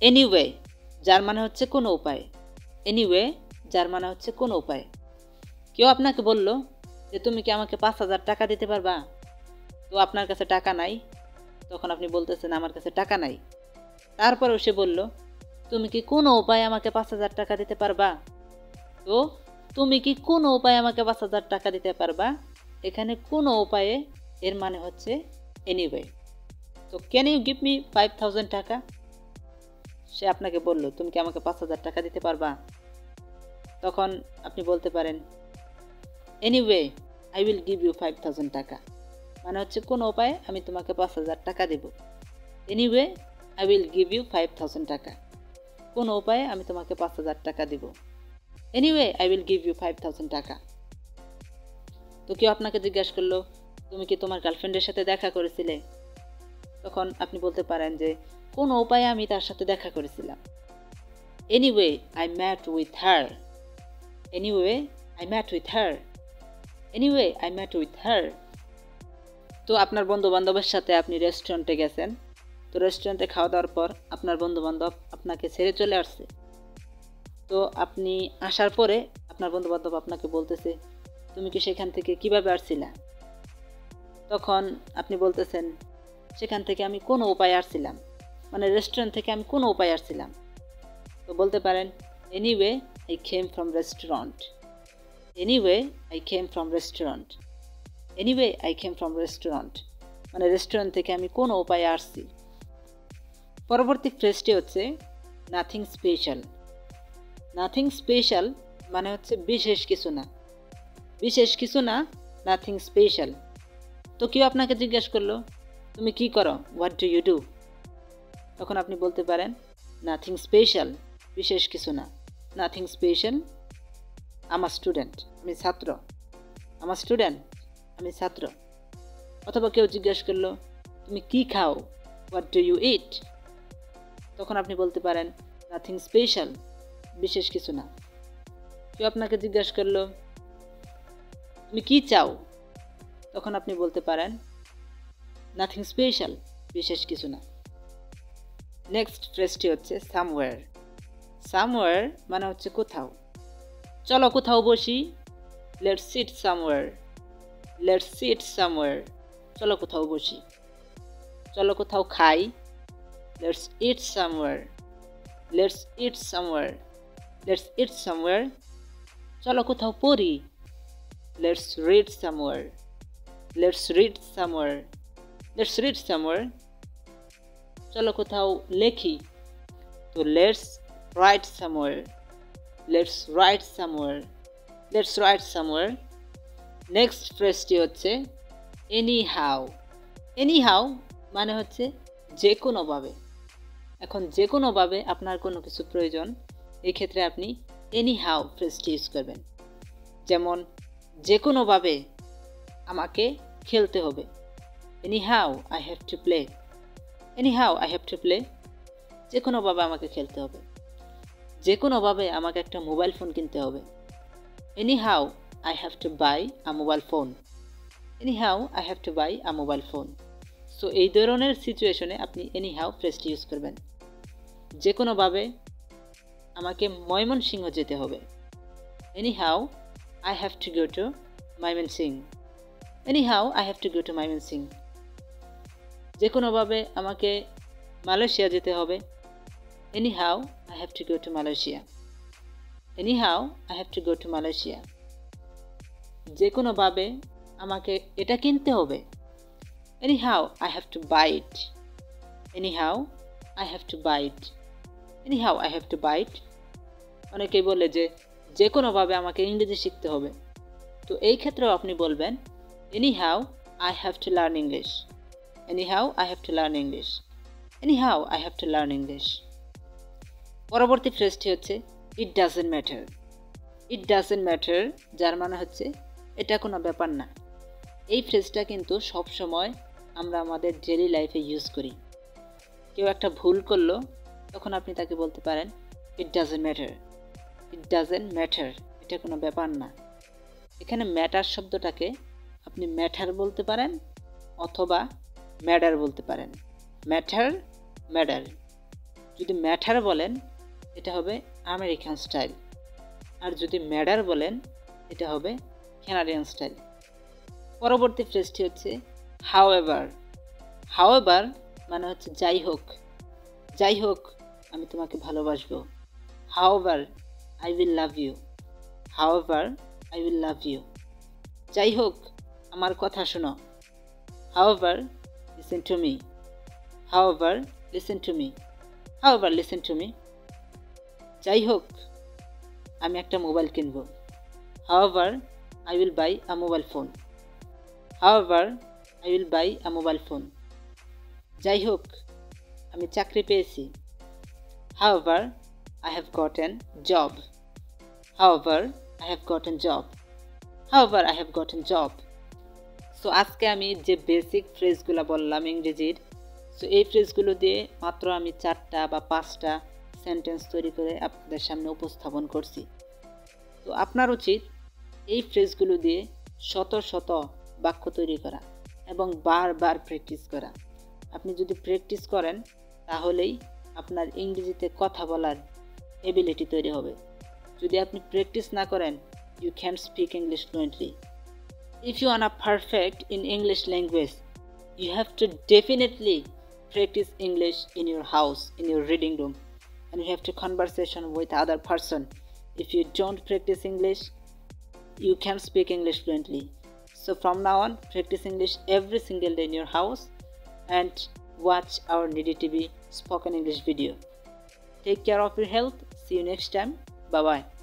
Anyway যার মানে হচ্ছে কোনো উপায়। এনিওয়ে যার মানে হচ্ছে কোনো উপায়। কেউ আপনাকে বলল যে তুমি কি আমাকে 5,000 টাকা দিতে পারবা? তো আপনার কাছে টাকা নাই, তখন আপনি বলতেছেন আমার কাছে টাকা নাই। তারপরেও সে বলল তুমি কি কোনো উপায়ে আমাকে 5,000 টাকা দিতে পারবা? তো তুমি কি কোনো উপায়ে আমাকে 5,000 টাকা দিতে পারবা? এখানে কোনো উপায়ে এর মানে হচ্ছে এনিওয়ে। তো ক্যান ইউ গিভ মি 5,000 টাকা? সে আপনাকে বলল তুমি কি আমাকে 5,000 টাকা দিতে পারবা? তখন আপনি বলতে পারেন anyway I will give you 5,000 টাকা। মানে হচ্ছে কোনো উপায়ে আমি তোমাকে 5,000 টাকা দেব। Anyway I will give you 5,000 টাকা। কোনো উপায়ে আমি তোমাকে 5,000 টাকা দেব। Anyway I will give you 5,000 টাকা। তো কেউ আপনাকে জিজ্ঞাসা করলো তুমি কি তোমার গার্লফ্রেন্ডের সাথে দেখা করেছিলে? তখন আপনি বলতে পারেন যে কোনো উপায়ে আমি তার সাথে দেখা করেছিলাম। Anyway I met with her. Anyway I met with her. Anyway I met with her. তো আপনার বন্ধুবান্ধবের সাথে আপনি রেস্টুরেন্টে গেছেন। তো রেস্টুরেন্টে খাওয়া দাওয়ার পর আপনার বন্ধুবান্ধব আপনাকে ছেড়ে চলে আসছে। তো আপনি আসার পরে আপনার বন্ধুবান্ধব আপনাকে বলতেছে তুমি কি সেখান থেকে কিভাবে আসছিলা? তখন আপনি বলতেছেন সেখান থেকে আমি কোনো উপায়ে আসছিলাম, মানে রেস্টুরেন্ট থেকে আমি কোনো উপায়ে আসছিলাম। তো বলতে পারেন anyway I came from restaurant. Anyway I came from restaurant. Anyway I came from restaurant, মানে রেস্টুরেন্ট থেকে আমি কোনো উপায়ে আসছি। পরবর্তী ফ্রেজটি হচ্ছে নাথিং স্পেশাল। নাথিং স্পেশাল মানে হচ্ছে বিশেষ কিছু না। বিশেষ কিছু না, নাথিং স্পেশাল। তো কেউ আপনাকে জিজ্ঞেস করলো তুমি কি করো, হোয়াট ডু ইউ ডু? তখন আপনি বলতে পারেন নাথিং স্পেশাল, বিশেষ কিছু না। নাথিং স্পেশাল, আমার স্টুডেন্ট, আমি ছাত্র। আমার স্টুডেন্ট, আমি ছাত্র। অথবা কেউ জিজ্ঞেস করলো তুমি কি খাও, হোয়াট ডু ইউ ইট? তখন আপনি বলতে পারেন নাথিং স্পেশাল, বিশেষ কিছু না। কেউ আপনাকে জিজ্ঞেস করলো তুমি কি চাও? তখন আপনি বলতে পারেন নাথিং স্পেশাল, বিশেষ কিছু না। নেক্সট ফ্রেজটি হচ্ছে সামওয়্যার। সামওয়্যার মানে হচ্ছে কোথাও। চলো কোথাও বসি, let's sit somewhere. Let's sit somewhere, চলো কোথাও বসি। চলো কোথাও খাই, let's eat somewhere. Let's eat somewhere. Let's eat somewhere, চলো কোথাও পড়ি, let's read somewhere. Let's read somewhere. Let's read somewhere, চলো কোথাও লেখি, তো let's write somewhere. Let's write somewhere. Let's write somewhere. Next ফ্রেজটি হচ্ছে এনি হাউ। এনি হাউ মানে হচ্ছে যে কোনোভাবে। এখন যে কোনোভাবে আপনার কোনো কিছু প্রয়োজন, এই ক্ষেত্রে আপনি এনি হাউ ফ্রেজটি ইউজ করবেন। যেমন যে কোনোভাবে আমাকে খেলতে হবে, anyhow I have to play. Any how I have to play, যে কোনোভাবে আমাকে খেলতে হবে। যে কোনোভাবে আমাকে একটা মোবাইল ফোন কিনতে হবে, anyhow I have to buy a mobile phone. Anyhow I have to buy a mobile phone. So এই ধরনের সিচুয়েশনে আপনি এনি হাউ ফ্রেজটি ইউজ করবেন। যে কোনোভাবে আমাকে ময়মনসিংহ যেতে হবে, anyhow I have to go to Mymensingh. Anyhow I have to go to Mymensingh. যে কোনোভাবে আমাকে মালয়েশিয়া যেতে হবে, anyhow I have to go to Malaysia. Anyhow I have to go to Malaysia. যে কোনোভাবে আমাকে এটা কিনতে হবে, anyhow I have to buy it. Anyhow I have to buy it. Anyhow I have to buy it. অনেকেই বলে যে কোনোভাবে আমাকে ইংরেজি শিখতে হবে, তো এই ক্ষেত্রেও আপনি বলবেন any how I have to learn English. Any how I have to learn English. Any how I have to learn English. পরবর্তী ফ্রেজটি হচ্ছে it doesn't matter. It doesn't matter যার মানে হচ্ছে এটা কোনো ব্যাপার না। এই ফ্রেজটা কিন্তু সবসময় আমরা আমাদের ডেইলি লাইফে ইউজ করি। কেউ একটা ভুল করলো, তখন আপনি তাকে বলতে পারেন it doesn't matter. It doesn't matter, এটা কোনো ব্যাপার না। এখানে ম্যাটার শব্দটাকে আপনি ম্যাটার বলতে পারেন অথবা ম্যাডার বলতে পারেন। ম্যাটার, ম্যাডার। যদি ম্যাটার বলেন এটা হবে আমেরিকান স্টাইল, আর যদি ম্যাডার বলেন এটা হবে কানাডিয়ান স্টাইল। পরবর্তী ফ্রেজটি হচ্ছে হাউএভার। হাউএভার মানে হচ্ছে যাই হোক, যাই হোক আমি তোমাকে ভালোবাসবো। However I will love you, however I will love you. যাই হোক আমার কথা শোনো। However listen to me, however listen to me, however listen to me. যাই হোক আমি একটা মোবাইল কিনব। However I will buy a mobile phone, however I will buy a mobile phone. যাই হোক আমি চাকরি পেয়েছি। However I have gotten job, however I have gotten job, however I have gotten job. So আজকে আমি যে basic ফ্রেজগুলো বললাম ইংরেজির, সো এই ফ্রেজগুলো দিয়ে মাত্র আমি 4টা বা 5টা সেন্টেন্স তৈরি করে আপনাদের সামনে উপস্থাপন করছি। তো আপনার উচিত এই ফ্রেজগুলো দিয়ে শত শত বাক্য তৈরি করা এবং বারবার প্র্যাকটিস করা। আপনি যদি প্র্যাকটিস করেন তাহলেই আপনার ইংরেজিতে কথা বলার এবিলিটি তৈরি হবে। যদি আপনি প্র্যাকটিস না করেন, you can't speak English fluently. If you are perfect in English language, you have to definitely practice English in your house, in your reading room, and you have to conversation with other person. If you don't practice English, you can't speak English fluently. So from now on, practice English every single day in your house and watch our Needy TV spoken English video. Take care of your health. See you next time. Bye bye.